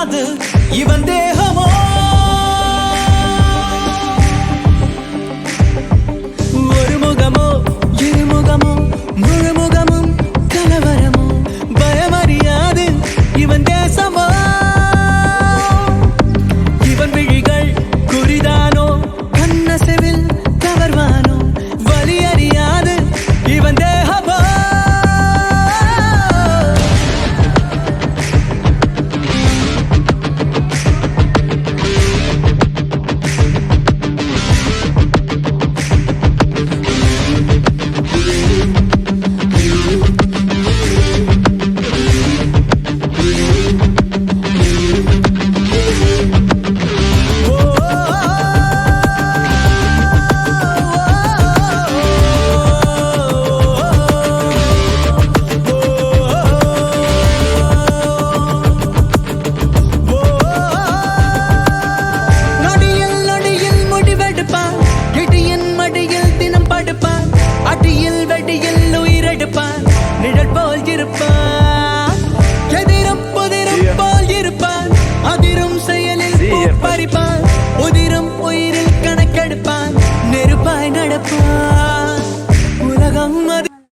அறியாது இவன் தேகமோ ஒரு முகமோ இருமுகமோ முழுமுகமும் கலவரமோ பயமறியாது இவன் தேசமோ இவன் விழிகள் குறிதானோ கண்ணசைவில் கவர்வானோ வலி அறியாது இவன் தேகமோ அடியில் வெடியில் உயிரெடுப்பான் நிழல் போல் இருப்பான் எதிரும் புதிரும் போல் இருப்பான் அதிரும் செயலில் பறிப்பான் உதிரும் உயிரில் கணக்கெடுப்பான் நெருப்பாய் நடப்பான் உலகம் அது